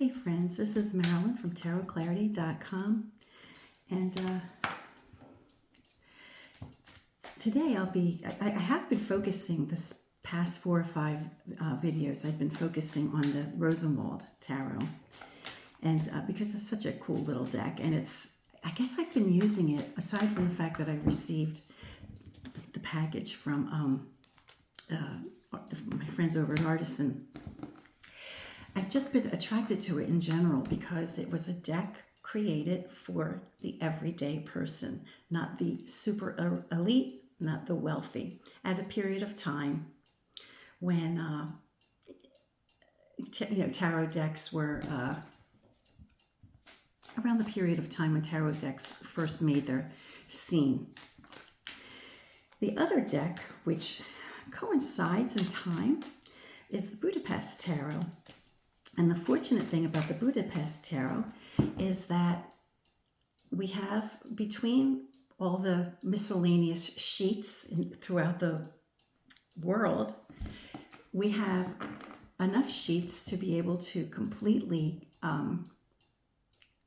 Hey friends, this is Marilyn from tarotclarity.com, and today I have been focusing this past 4 or 5 videos. I've been focusing on the Rosenwald Tarot, and because it's such a cool little deck, and I guess I've been using it, aside from the fact that I received the package from my friends over at Artisan. I've just been attracted to it in general because it was a deck created for the everyday person, not the super elite, not the wealthy, at a period of time when tarot decks were around the period of time when tarot decks first made their scene. The other deck, which coincides in time, is the Budapest Tarot. And the fortunate thing about the Budapest Tarot is that we have, between all the miscellaneous sheets throughout the world, we have enough sheets to be able to completely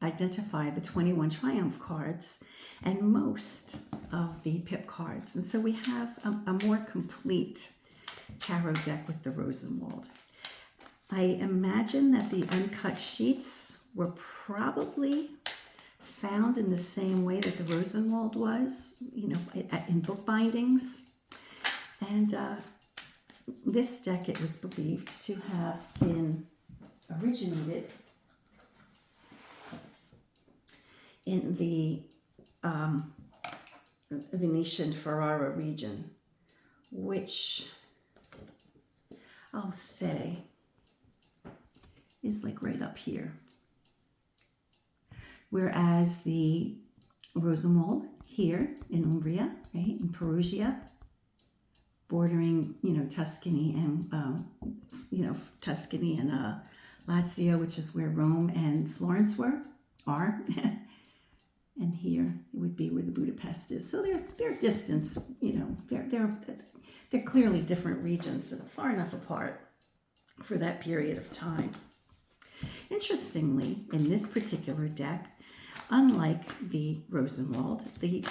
identify the 21 Triumph cards and most of the pip cards. And so we have a more complete tarot deck with the Rosenwald. I imagine that the uncut sheets were probably found in the same way that the Rosenwald was, in book bindings. And this deck, it was believed to have been originated in the Venetian Ferrara region, which I'll say is like right up here. Whereas the Rosenwald here in Umbria, right, in Perugia, bordering, Tuscany and, Tuscany and Lazio, which is where Rome and Florence are. And here it would be where the Budapest is. So their distance, they're clearly different regions, far enough apart for that period of time. Interestingly, in this particular deck, unlike the Rosenwald, the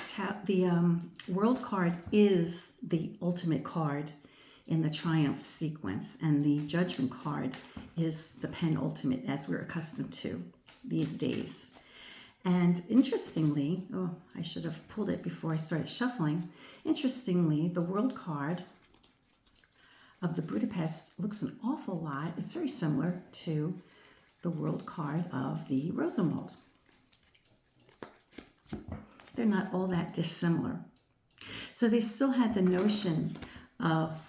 World card is the ultimate card in the Triumph sequence, and the Judgment card is the penultimate, as we're accustomed to these days. And interestingly, I should have pulled it before I started shuffling. Interestingly, the World card of the Budapest looks an awful lot. It's very similar to the World card of the Rosenwald. They're not all that dissimilar. So they still had the notion of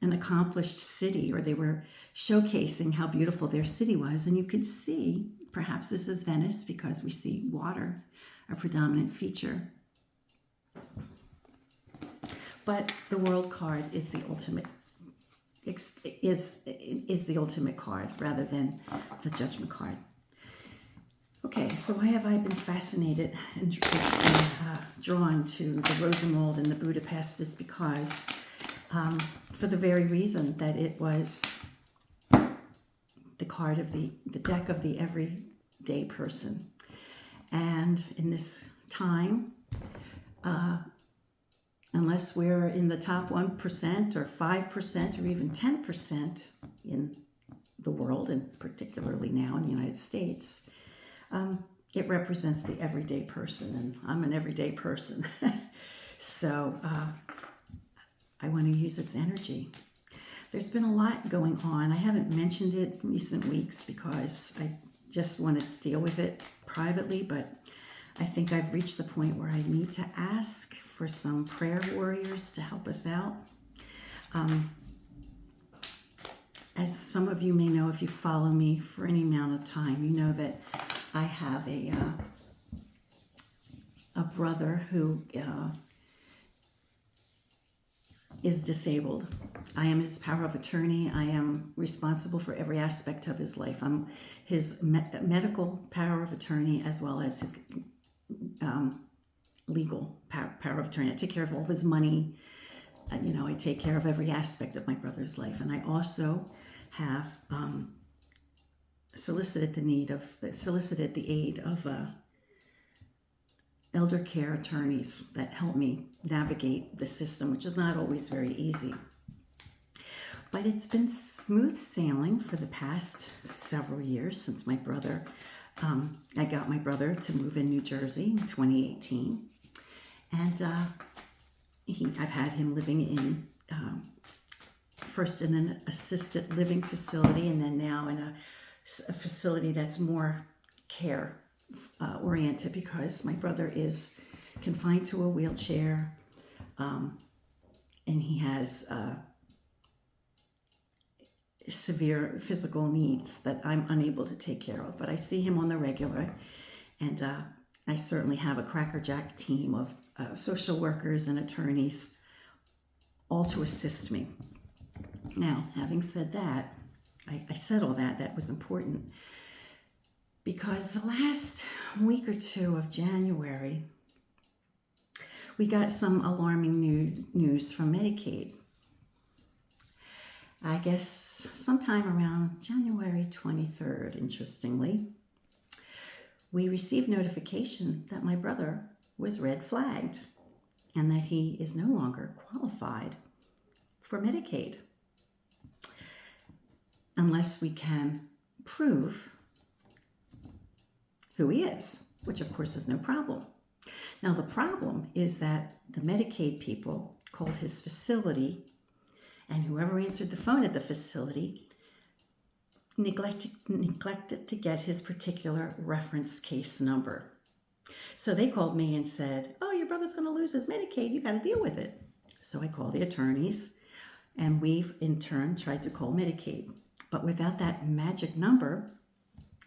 an accomplished city, or they were showcasing how beautiful their city was. And you could see, perhaps this is Venice, because we see water, a predominant feature. But the World card is the ultimate is the ultimate card rather than the Judgment card. Okay, so why have I been fascinated and drawn to the Rosenwald and the Budapest? Is because for the very reason that it was the card of the deck of the everyday person. And in this time, unless we're in the top 1% or 5% or even 10% in the world, and particularly now in the United States, it represents the everyday person, and I'm an everyday person. So I want to use its energy. There's been a lot going on. I haven't mentioned it in recent weeks because I just want to deal with it privately, but I think I've reached the point where I need to ask for some prayer warriors to help us out. As some of you may know, if you follow me for any amount of time, you know that I have a brother who is disabled. I am his power of attorney. I am responsible for every aspect of his life. I'm his medical power of attorney as well as his legal power of attorney. I take care of all of his money. I take care of every aspect of my brother's life. And I also have solicited the aid of elder care attorneys that help me navigate the system, which is not always very easy. But it's been smooth sailing for the past several years since my brother, I got my brother to move in New Jersey in 2018. And I've had him living in, first in an assisted living facility, and then now in a facility that's more care oriented, because my brother is confined to a wheelchair, and he has severe physical needs that I'm unable to take care of. But I see him on the regular, and I certainly have a crackerjack team of social workers and attorneys, all to assist me. Now, having said that, I said all that. That was important, because the last week or two of January, we got some alarming news from Medicaid. I guess sometime around January 23rd, interestingly, we received notification that my brother was red flagged and that he is no longer qualified for Medicaid unless we can prove who he is, which of course is no problem. Now, the problem is that the Medicaid people called his facility, and whoever answered the phone at the facility neglected to get his particular reference case number. So they called me and said, "Oh, your brother's going to lose his Medicaid. You got to deal with it." So I called the attorneys, and we've in turn tried to call Medicaid. But without that magic number,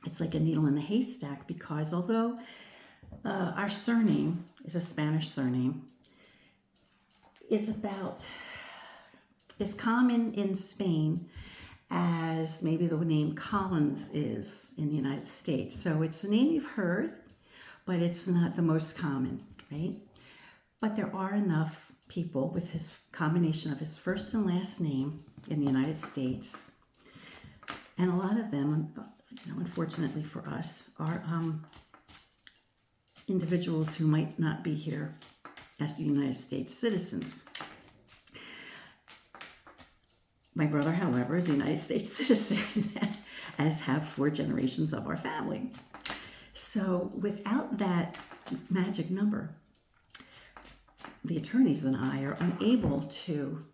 it's like a needle in a haystack, because although our surname is a Spanish surname, is common in Spain as maybe the name Collins is in the United States. So it's a name you've heard, but it's not the most common, right? But there are enough people with his combination of his first and last name in the United States, and a lot of them, unfortunately for us, are individuals who might not be here as United States citizens. My brother, however, is a United States citizen, as have 4 generations of our family. So without that magic number, the attorneys and I are unable to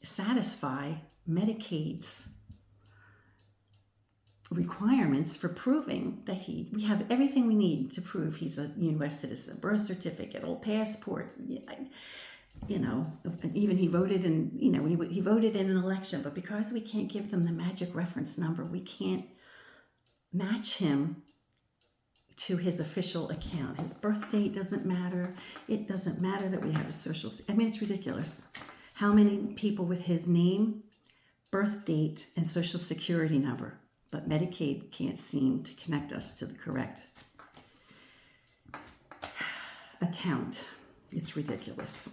satisfy Medicaid's requirements for proving that we have everything we need to prove he's a U.S. citizen: birth certificate, old passport, even he voted in, he voted in an election. But because we can't give them the magic reference number, we can't match him to his official account. His birth date doesn't matter. It doesn't matter that we have a social, it's ridiculous how many people with his name, birth date, and social security number, but Medicaid can't seem to connect us to the correct account. It's ridiculous.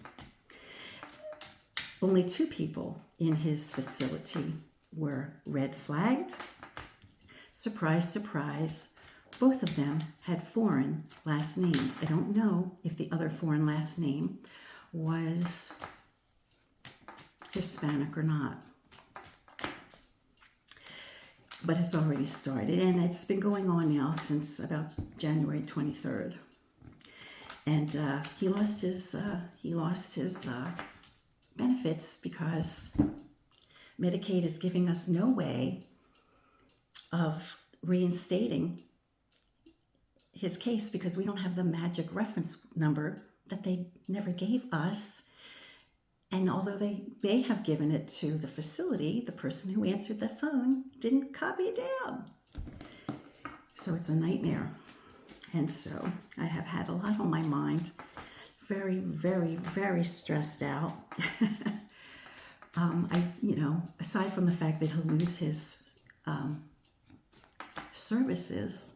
Only 2 people in his facility were red flagged. Surprise, surprise. Both of them had foreign last names. I don't know if the other foreign last name was Hispanic or not, but it's already started, and it's been going on now since about January 23rd. And he lost his benefits because Medicaid is giving us no way of reinstating his case, because we don't have the magic reference number that they never gave us. And although they may have given it to the facility, the person who answered the phone didn't copy it down. So it's a nightmare. And so I have had a lot on my mind. Very, very, very stressed out. Aside from the fact that he'll lose his services,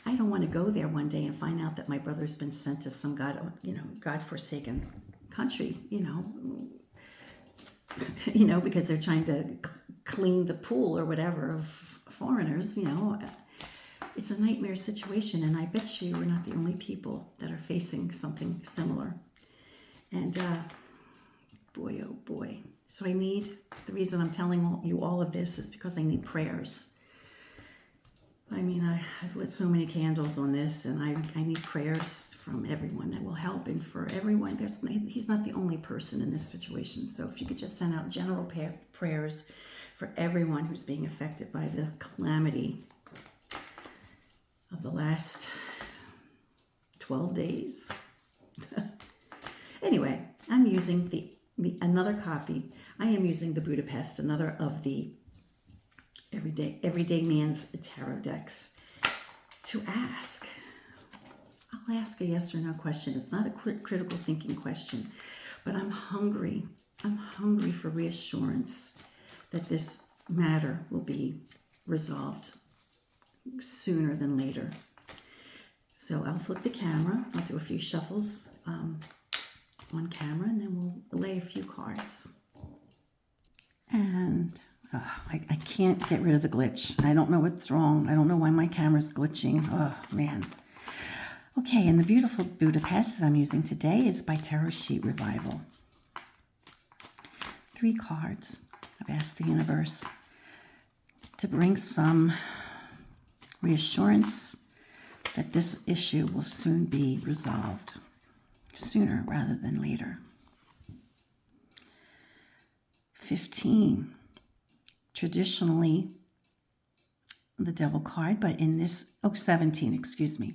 I don't want to go there one day and find out that my brother's been sent to some God-forsaken country, because they're trying to clean the pool or whatever of foreigners, you know, it's a nightmare situation. And I bet you we're not the only people that are facing something similar. And boy, oh boy. So the reason I'm telling you all of this is because I need prayers. I mean, I've lit so many candles on this, and I need prayers from everyone that will help. And for everyone, he's not the only person in this situation. So if you could just send out general prayers for everyone who's being affected by the calamity of the last 12 days. Anyway, I'm using another copy. I am using the Budapest, another of the Everyday Man's tarot decks, to ask. I'll ask a yes or no question. It's not a critical thinking question, but I'm hungry. I'm hungry for reassurance that this matter will be resolved sooner than later. So I'll flip the camera. I'll do a few shuffles on camera, and then we'll lay a few cards. And I can't get rid of the glitch. I don't know what's wrong. I don't know why my camera's glitching. Oh, man. Okay, and the beautiful Budapest that I'm using today is by Tarot Sheet Revival. 3 cards. I've asked the universe to bring some reassurance that this issue will soon be resolved. Sooner rather than later. 15. Traditionally, the Devil card, but in this, 17, excuse me.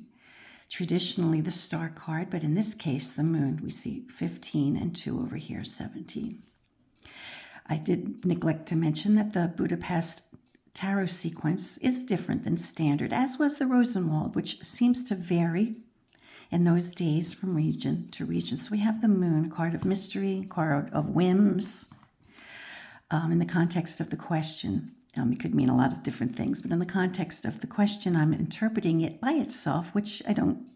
Traditionally, the Star card, but in this case, the Moon. We see 15 and 2 over here, 17. I did neglect to mention that the Budapest Tarot sequence is different than standard, as was the Rosenwald, which seems to vary in those days from region to region. So we have the Moon, card of mystery, card of whims. In the context of the question, it could mean a lot of different things, but in the context of the question, I'm interpreting it by itself, which I don't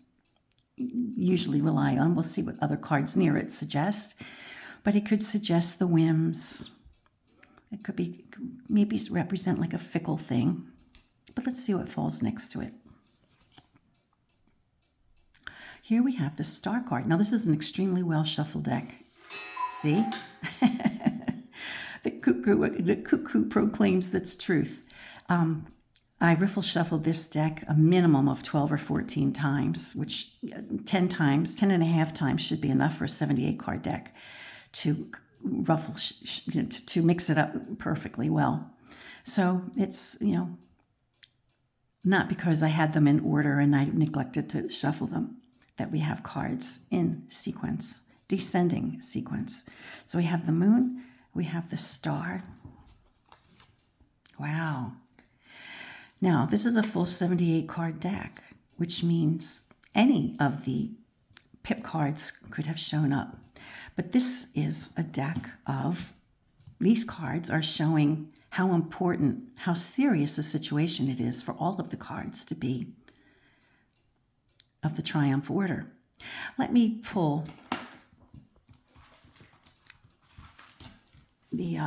usually rely on. We'll see what other cards near it suggest, but it could suggest the whims. It could be maybe represent like a fickle thing, but let's see what falls next to it. Here we have the Star card. Now this is an extremely well shuffled deck. See? The cuckoo proclaims its truth. I riffle shuffled this deck a minimum of 12 or 14 times, which 10 and a half times should be enough for a 78 card deck to ruffle, to mix it up perfectly well. So it's, not because I had them in order and I neglected to shuffle them, that we have cards in sequence, descending sequence. So we have the Moon, we have the Star. Wow. Now, this is a full 78 card deck, which means any of the pip cards could have shown up. But this is a deck of, these cards are showing how important, how serious a situation it is for all of the cards to be of the Triumph order. Let me pull the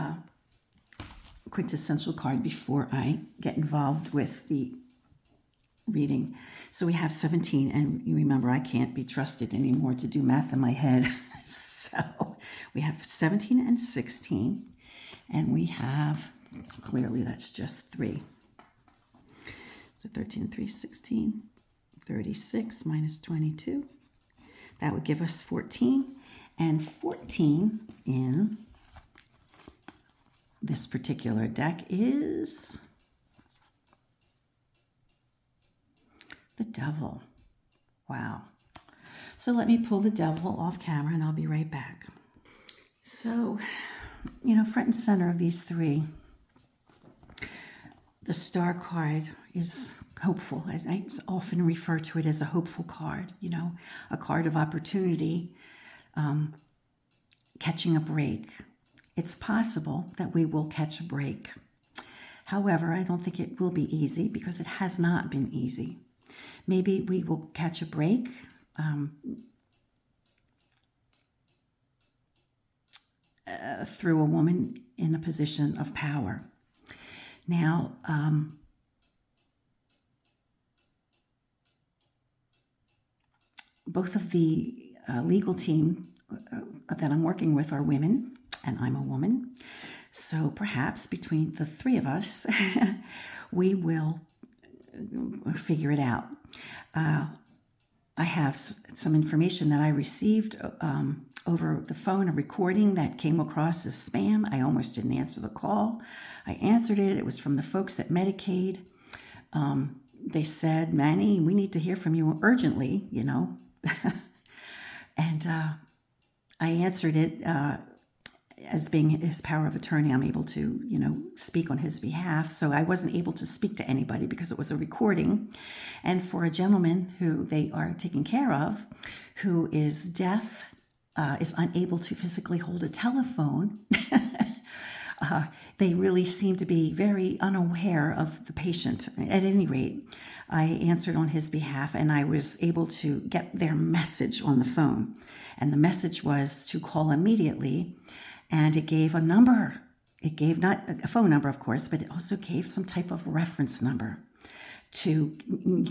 quintessential card before I get involved with the reading. So we have 17, and you remember I can't be trusted anymore to do math in my head. So we have 17 and 16, and we have, clearly that's just 3. So 13 and 3, 16, 36 minus 22. That would give us 14, and 14 in this particular deck is the Devil. Wow. So let me pull the Devil off camera and I'll be right back. So, front and center of these 3, the Star card is hopeful. I often refer to it as a hopeful card, a card of opportunity, catching a break. It's possible that we will catch a break. However, I don't think it will be easy because it has not been easy. Maybe we will catch a break through a woman in a position of power. Now, both of the legal team that I'm working with are women, and I'm a woman. So perhaps between the three of us, we will figure it out. I have some information that I received over the phone, a recording that came across as spam. I almost didn't answer the call. I answered it. It was from the folks at Medicaid. They said, Manny, we need to hear from you urgently, you know. And I answered it as being his power of attorney. I'm able to, you know, speak on his behalf. So I wasn't able to speak to anybody because it was a recording. And for a gentleman who they are taking care of, who is deaf, is unable to physically hold a telephone, they really seem to be very unaware of the patient. At any rate, I answered on his behalf, and I was able to get their message on the phone. And the message was to call immediately, and it gave a number. It gave not a phone number, of course, but it also gave some type of reference number to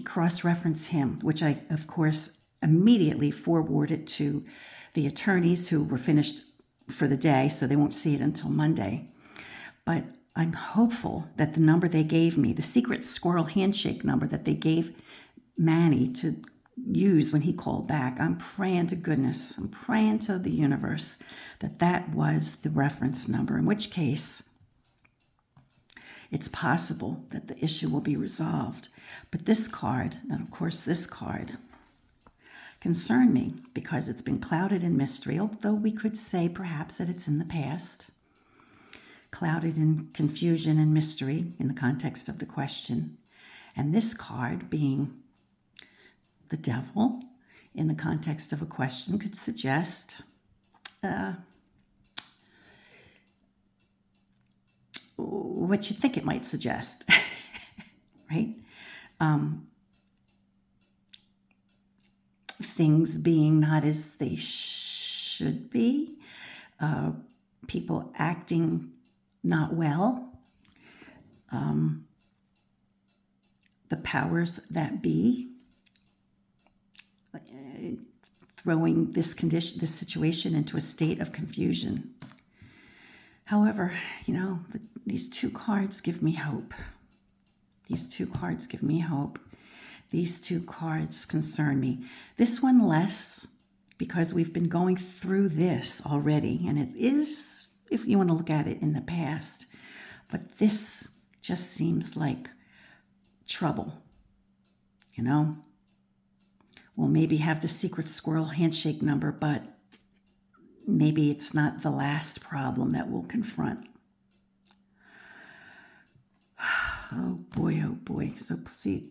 cross-reference him, which I, of course, immediately forwarded to the attorneys who were finished for the day, so they won't see it until Monday. But I'm hopeful that the number they gave me, the secret squirrel handshake number that they gave Manny to use when he called back, I'm praying to goodness, I'm praying to the universe that that was the reference number, in which case it's possible that the issue will be resolved. But this card, and of course this card, concern me because it's been clouded in mystery, although we could say perhaps that it's in the past. Clouded in confusion and mystery in the context of the question. And this card, being the devil in the context of a question, could suggest what you think it might suggest, right? Things being not as they should be, people acting not well, the powers that be throwing this situation into a state of confusion. However, you know, these two cards give me hope. These two cards give me hope. These two cards concern me. This one less, because we've been going through this already, and it is, if you want to look at it, in the past. But this just seems like trouble, you know? We'll maybe have the secret squirrel handshake number, but maybe it's not the last problem that we'll confront. Oh boy. So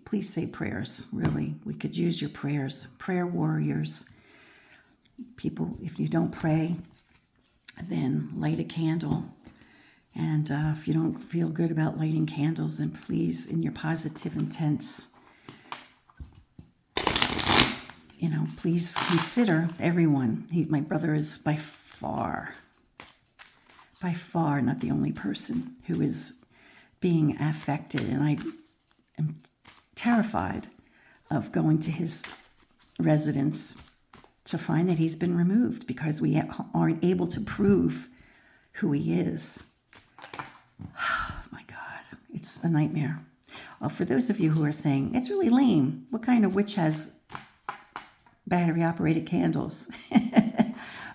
please say prayers, really. We could use your prayers. Prayer warriors. People, if you don't pray, then light a candle. And if you don't feel good about lighting candles, then please, in your positive intents, you know, please consider everyone. My brother is by far not the only person who is being affected. And I am terrified of going to his residence to find that he's been removed because we aren't able to prove who he is. Oh my God, it's a nightmare. For those of you who are saying, it's really lame, what kind of witch has battery-operated candles?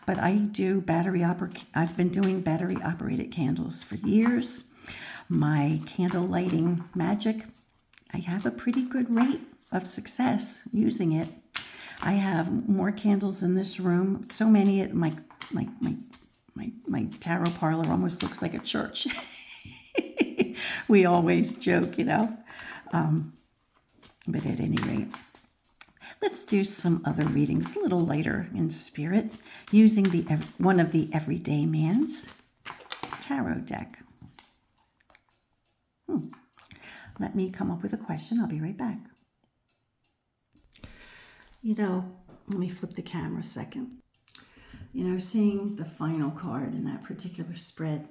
But I do I've been doing battery-operated candles for years. My candle lighting magic, I have a pretty good rate of success using it. I have more candles in this room. So many, my tarot parlor almost looks like a church. We always joke, you know. But at any rate, let's do some other readings, a little lighter in spirit, using one of the Everyday Man's tarot deck. Let me come up with a question. I'll be right back. You know, let me flip the camera a second. You know, seeing the final card in that particular spread,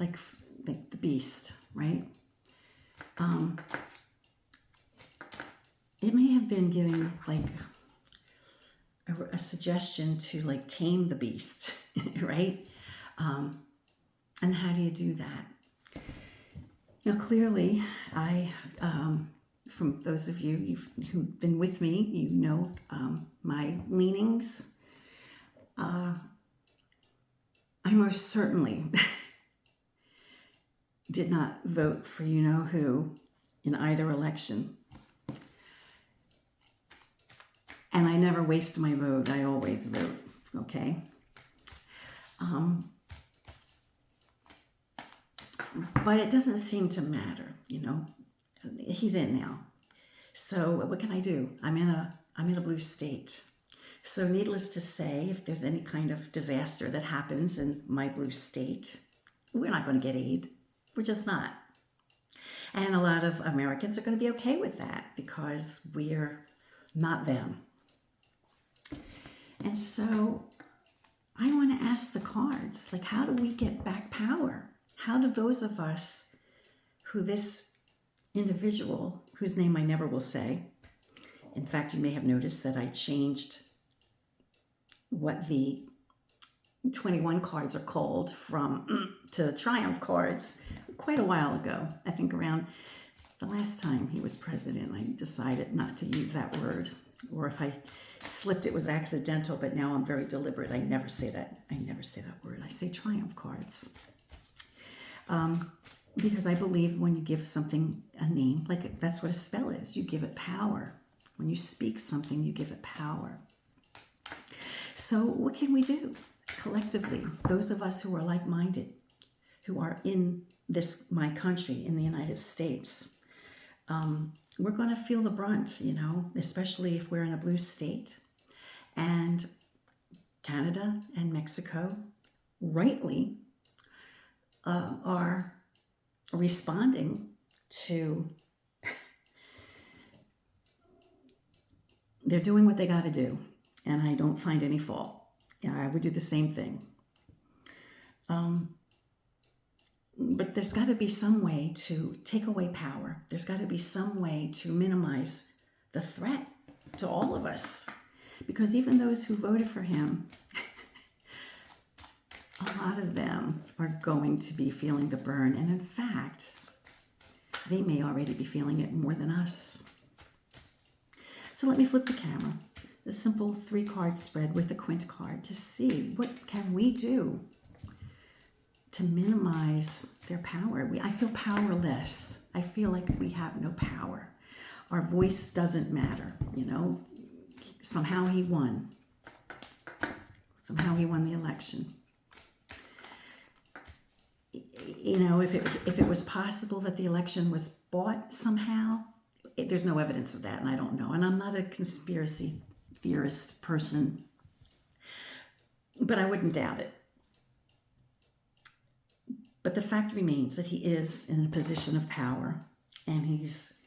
like the beast, right? It may have been giving like suggestion to like tame the beast, right? And how do you do that? You know, clearly, from those of you who've been with me, you know my leanings. I most certainly did not vote for you-know-who in either election. And I never waste my vote. I always vote, okay? But it doesn't seem to matter, you know? He's in now. So what can I do? I'm in a blue state. So needless to say, if there's any kind of disaster that happens in my blue state, we're not going to get aid. We're just not. And a lot of Americans are going to be okay with that because we're not them. And so I want to ask the cards, like, how do we get back power? How do those of us who this individual, whose name I never will say, in fact, you may have noticed that I changed what the 21 cards are called from to Triumph cards quite a while ago. I think around the last time he was president, I decided not to use that word. Or if I slipped, it was accidental, but now I'm very deliberate. I never say that. I never say that word. I say Triumph cards. Because I believe when you give something a name, like that's what a spell is. You give it power. When you speak something, you give it power. So what can we do collectively? Those of us who are like-minded, who are in my country, in the United States, we're going to feel the brunt, you know, especially if we're in a blue state. And Canada and Mexico rightly are responding to, they're doing what they got to do. And I don't find any fault. I would do the same thing. But there's got to be some way to take away power. There's got to be some way to minimize the threat to all of us. Because even those who voted for him, a lot of them are going to be feeling the burn. And in fact, they may already be feeling it more than us. So let me flip the camera. The simple 3-card spread with a quint card to see what can we do to minimize their power. I feel powerless. I feel like we have no power. Our voice doesn't matter, you know. Somehow he won. Somehow he won the election. You know, if it was possible that the election was bought somehow, there's no evidence of that, and I don't know. And I'm not a conspiracy theorist person, but I wouldn't doubt it. But the fact remains that he is in a position of power, and he's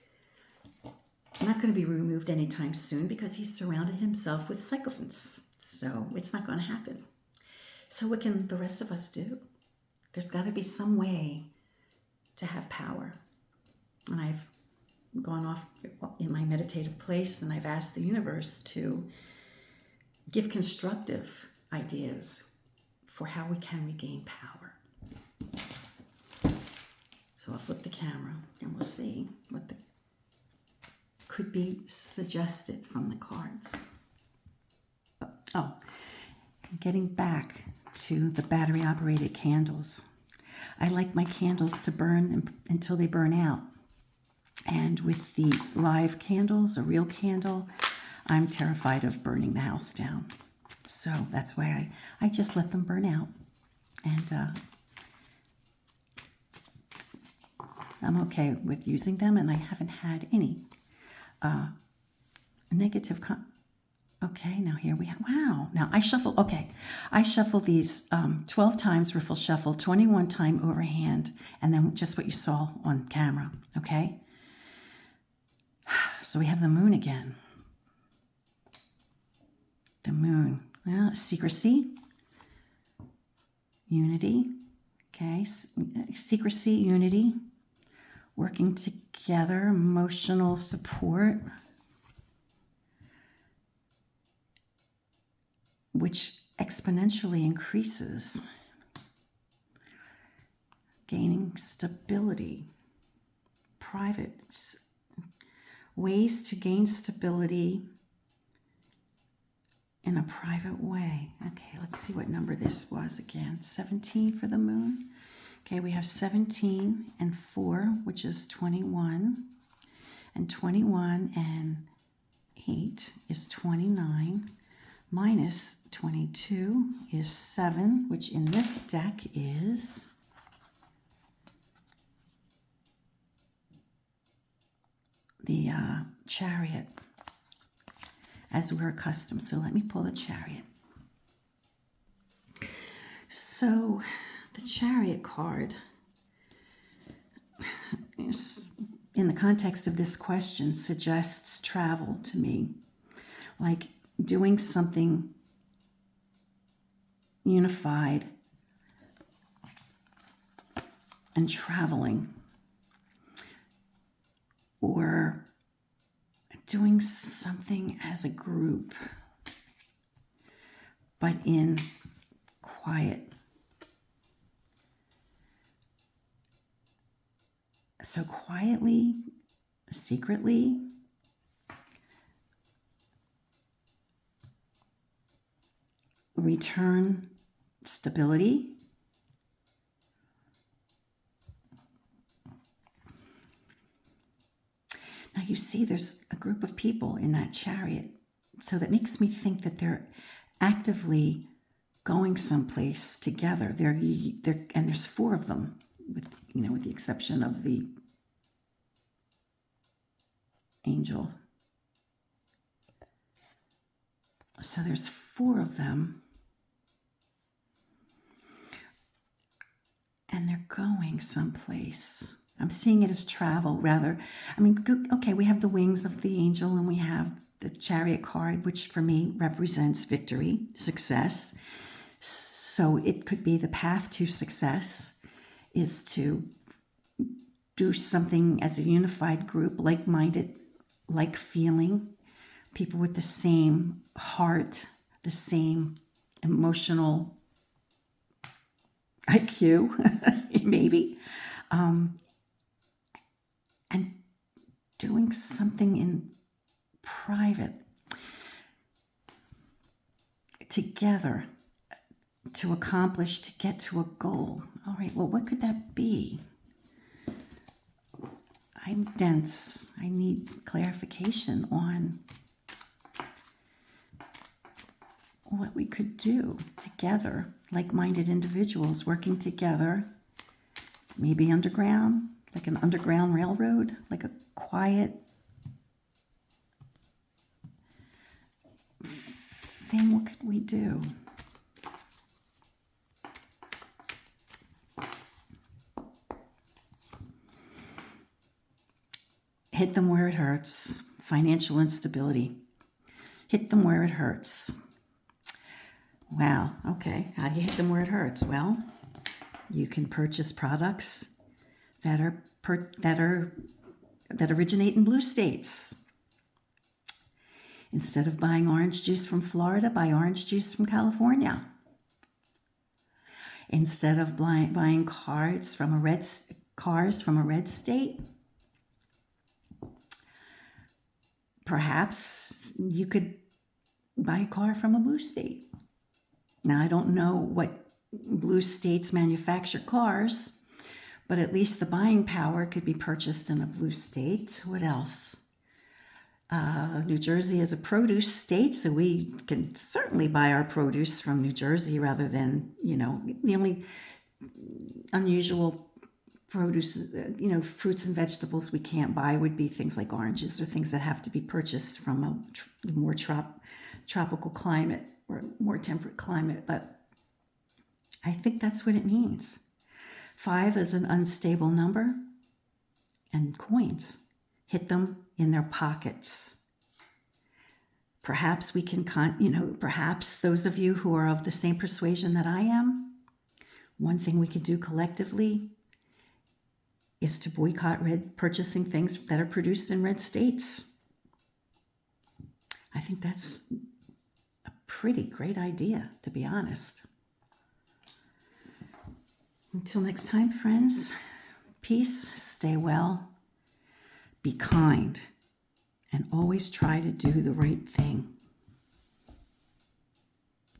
not going to be removed anytime soon because he's surrounded himself with sycophants. So it's not going to happen. So what can the rest of us do? There's got to be some way to have power. And I've gone off in my meditative place and I've asked the universe to give constructive ideas for how we can regain power. So I'll flip the camera and we'll see what could be suggested from the cards. Oh, getting back to the battery-operated candles. I like my candles to burn until they burn out. And with the live candles, a real candle, I'm terrified of burning the house down. So that's why I just let them burn out. And I'm okay with using them, and I haven't had any negative okay, now here we have, wow. Now I shuffle these 12 times riffle shuffle, 21 time overhand, and then just what you saw on camera, okay? So we have the moon again. The moon, well, secrecy, unity, okay? Secrecy, unity, working together, emotional support. which exponentially increases. Gaining stability. Private. Ways to gain stability in a private way. Okay, let's see what number this was again. 17 for the moon. Okay, we have 17 and 4, which is 21. And 21 and 8 is 29. Minus 22 is 7, which in this deck is the Chariot, as we're accustomed. So let me pull the Chariot. So the Chariot card is, in the context of this question, suggests travel to me, like doing something unified and traveling, or doing something as a group, but in quiet. So quietly, secretly, return stability. Now you see there's a group of people in that Chariot. So that makes me think that they're actively going someplace together. They're and there's 4 of them, with the exception of the angel. So there's 4 of them. And they're going someplace. I'm seeing it as travel, rather. I mean, okay, we have the wings of the angel, and we have the Chariot card, which for me represents victory, success. So it could be the path to success is to do something as a unified group, like-minded, like feeling, people with the same heart, the same emotional IQ, maybe. And doing something in private together to accomplish, to get to a goal. All right, well, what could that be? I'm dense. I need clarification on what we could do together, like-minded individuals working together, maybe underground, like an underground railroad, like a quiet thing. What could we do? Hit them where it hurts. Financial instability. Hit them where it hurts. Wow, okay. How do you hit them where it hurts? Well, you can purchase products that originate in blue states. Instead of buying orange juice from Florida, buy orange juice from California. Instead of buying cars from a red state, perhaps you could buy a car from a blue state. Now, I don't know what blue states manufacture cars, but at least the buying power could be purchased in a blue state. What else? New Jersey is a produce state, so we can certainly buy our produce from New Jersey rather than, the only unusual produce, fruits and vegetables we can't buy would be things like oranges or things that have to be purchased from a more tropical climate or more temperate climate. But I think that's what it means. 5 is an unstable number, and coins. Hit them in their pockets. Perhaps we can, perhaps those of you who are of the same persuasion that I am, one thing we can do collectively is to boycott purchasing things that are produced in red states. I think that's a pretty great idea, to be honest. Until next time, friends, peace, stay well, be kind, and always try to do the right thing.